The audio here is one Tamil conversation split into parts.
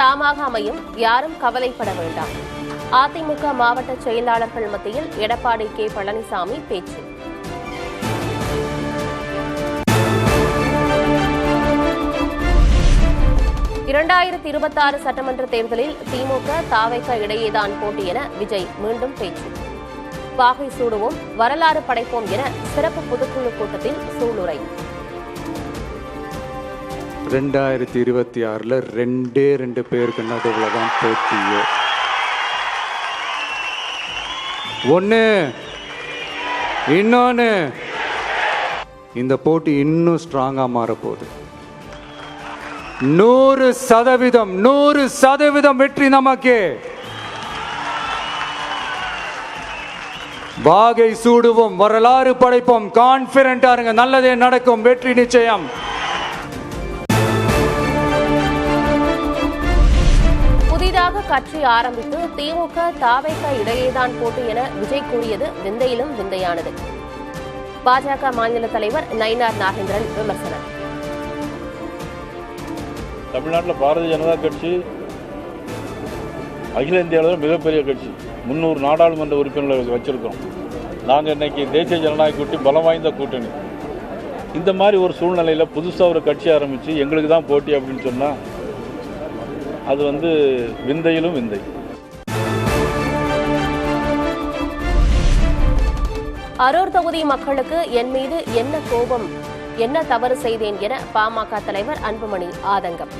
தாமாக அமையும், யாரும் கவலைப்பட வேண்டாம். அதிமுக மாவட்ட செயலாளர்கள் மத்தியில் எடப்பாடி கே. பழனிசாமி பேச்சு. இரண்டாயிரத்தி 26 சட்டமன்ற தேர்தலில் திமுக தாவேக இடையேதான் போட்டி என விஜய் மீண்டும் பேச்சு. வாகை சூடுவோம், வரலாறு படைப்போம் என சிறப்பு பொதுக்குழு கூட்டத்தில் சூளுரை. 2026 2 பேருக்கு நடுவில் தான் போட்டியே. ஒன்று இன்னொன்று, இந்த போட்டி இன்னும் ஸ்ட்ராங்காக மாறப்போகுது. 100% வெற்றி நமக்கு. வாகை சூடுவோம், வரலாறு படைப்போம், கான்பிடென்டா இருங்க, நல்லதே நடக்கும், வெற்றி நிச்சயம். புதிதாக கட்சி ஆரம்பித்து திமுக தாவேக இடையேதான் போட்டி என விஜய் கூறியது விந்தையிலும் விந்தையானது. பாஜக மாநில தலைவர் நயினார் நாகேந்திரன் விமர்சனம். தமிழ்நாட்டில் பாரதிய ஜனதா கட்சி அகில இந்தியாவில் மிகப்பெரிய கட்சி. 300 நாடாளுமன்ற உறுப்பினர்கள் வச்சிருக்கோம். நாங்கள் இன்னைக்கு தேசிய ஜனநாயக கூட்டணி பலம் வாய்ந்த கூட்டணி. இந்த மாதிரி ஒரு சூழ்நிலையில் புதுசாக ஒரு கட்சி ஆரம்பித்து எங்களுக்கு தான் போட்டி அப்படின்னு சொன்னால் அது விந்தையிலும் விந்தை. அரூர் தொகுதி மக்களுக்கு என் மீது என்ன கோபம், என்ன தவறு செய்தேன் என பாமக தலைவர் அன்புமணி ஆதங்கம்.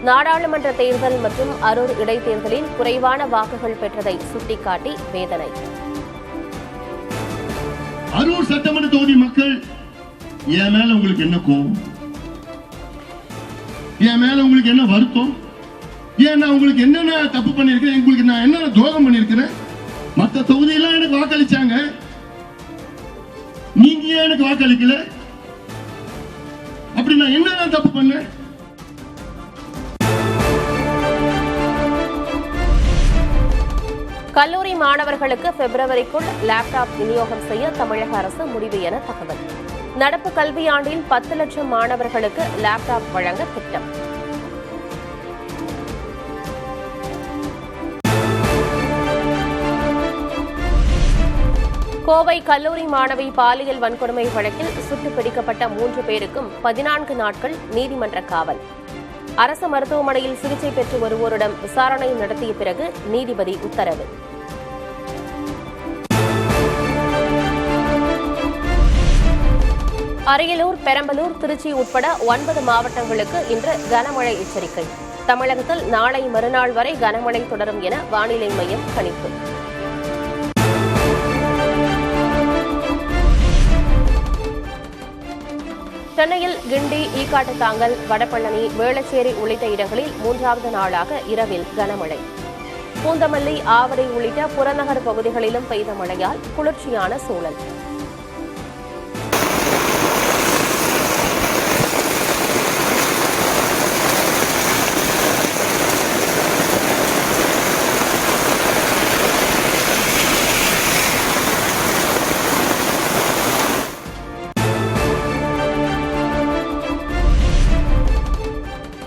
நாடாளுமன்ற தேர்தல் மற்றும் அரூர் இடைத்தேர்தலில் குறைவான வாக்குகள் பெற்றதை சுட்டிக்காட்டி வேதனை. அரூர் சட்டமன்ற தொகுதி மக்கள் என் மேல உங்களுக்கு என்ன கோபம், என் மேல உங்களுக்கு என்ன வருத்தம், ஏன் நான் உங்களுக்கு என்னென்ன தப்பு பண்ணிருக்கேன், உங்களுக்கு நான் என்னென்ன துரோகம் பண்ணிருக்கிறேன். மற்ற தொகுதியெல்லாம் எனக்கு வாக்களிச்சாங்க, நீங்க ஏன் எனக்கு வாக்களிக்கல? அப்படி நான் என்ன தப்பு பண்ணேன்? கல்லூரி மாணவர்களுக்கு பிப்ரவரிக்குள் லேப்டாப் விநியோகம் செய்ய தமிழக அரசு முடிவு என தகவல். நடப்பு கல்வியாண்டில் 10 லட்சம் மாணவர்களுக்கு லேப்டாப் வழங்க திட்டம். கோவை கல்லூரி மாணவி பாலியல் வன்கொடுமை வழக்கில் சுட்டுப் பிடிக்கப்பட்ட 3 பேருக்கும் 14 நாட்கள் நீதிமன்ற காவல். அரசு மருத்துவமனையில் சிகிச்சை பெற்று வருவோரிடம் விசாரணை நடத்திய பிறகு நீதிபதி உத்தரவு. அரியலூர், பெரம்பலூர், திருச்சி உட்பட 9 மாவட்டங்களுக்கு இன்று கனமழை எச்சரிக்கை. தமிழகத்தில் நாளை மறுநாள் வரை கனமழை தொடரும் என வானிலை மையம் கணிப்பு. சென்னையில் கிண்டி, ஈக்காட்டுத்தாங்கல், வடபழனி, வேளச்சேரி உள்ளிட்ட இடங்களில் 3வது நாளாக இரவில் கனமழை. பூந்தமல்லி, ஆவடி உள்ளிட்ட புறநகர் பகுதிகளிலும் பெய்த மழையால் குளிர்ச்சியான சூழல்.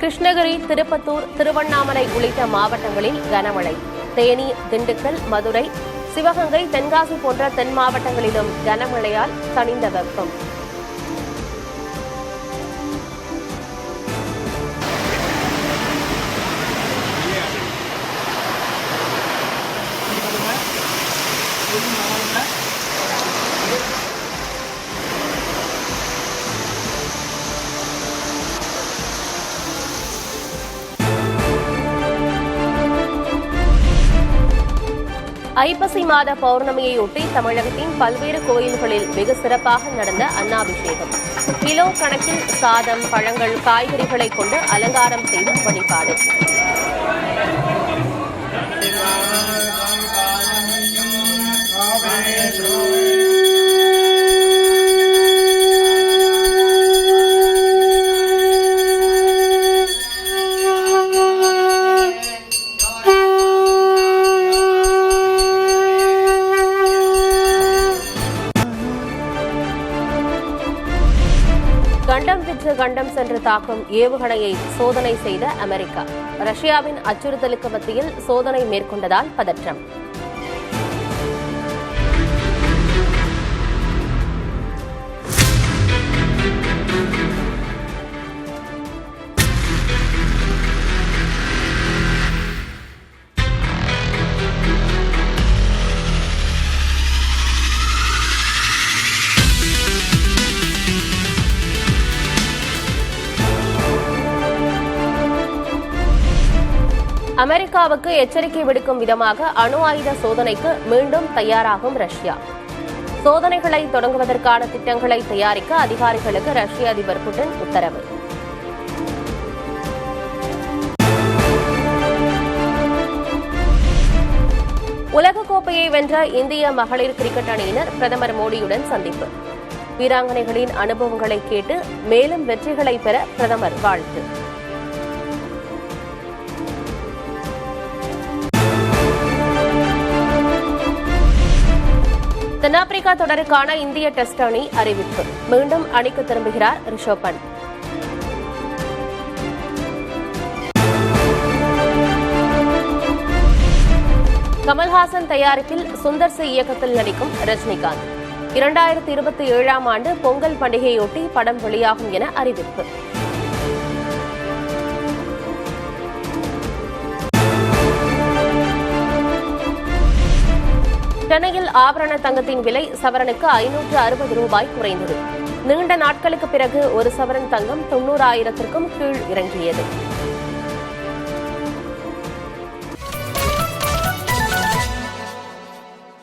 கிருஷ்ணகிரி, திருப்பத்தூர், திருவண்ணாமலை உள்ளிட்ட மாவட்டங்களில் கனமழை. தேனி, திண்டுக்கல், மதுரை, சிவகங்கை, தென்காசி போன்ற தென் மாவட்டங்களிலும் கனமழையால் தணிந்த வெப்பம். ஐப்பசி மாத பௌர்ணமியையொட்டி தமிழகத்தின் பல்வேறு கோயில்களில் வெகு சிறப்பாக நடந்த அன்னாபிஷேகம். கிலோ கணக்கில் சாதம், பழங்கள், காய்கறிகளை கொண்டு அலங்காரம் செய்து வழிபாடு. மேற்கு கண்டம் சென்று தாக்கும் ஏவுகணையை சோதனை செய்த அமெரிக்கா. ரஷ்யாவின் அச்சுறுத்தலுக்கு மத்தியில் சோதனை மேற்கொண்டதால் பதற்றம். அமெரிக்காவுக்கு எச்சரிக்கை விடுக்கும் விதமாக அணு ஆயுத சோதனைக்கு மீண்டும் தயாராகும் ரஷ்யா. சோதனைகளை தொடங்குவதற்கான திட்டங்களை தயாரிக்க அதிகாரிகளுக்கு ரஷ்ய அதிபர் புட்டின் உத்தரவு. உலகக்கோப்பையை வென்ற இந்திய மகளிர் கிரிக்கெட் அணியினர் பிரதமர் மோடியுடன் சந்திப்பு. வீராங்கனைகளின் அனுபவங்களை கேட்டு மேலும் வெற்றிகளை பெற பிரதமர் வாழ்த்து. தென்னாப்பிரிக்கா தொடருக்கான இந்திய டெஸ்ட் அணி அறிவிப்பு. மீண்டும் அணிக்கு திரும்புகிறார் ரிஷப் பண்ட். கமல்ஹாசன் தயாரிப்பில் சுந்தர் சி இயக்கத்தில் நடிக்கும் ரஜினிகாந்த் 2027ஆம் ஆண்டு பொங்கல் பண்டிகையொட்டி படம் வெளியாகும் என அறிவிப்பு. சென்னையில் ஆபரண தங்கத்தின் விலை சவரனுக்கு 560 ரூபாய் குறைந்தது. நீண்ட நாட்களுக்கு பிறகு ஒரு சவரன் தங்கம் 90,000க்கும் கீழ் இறங்கியது.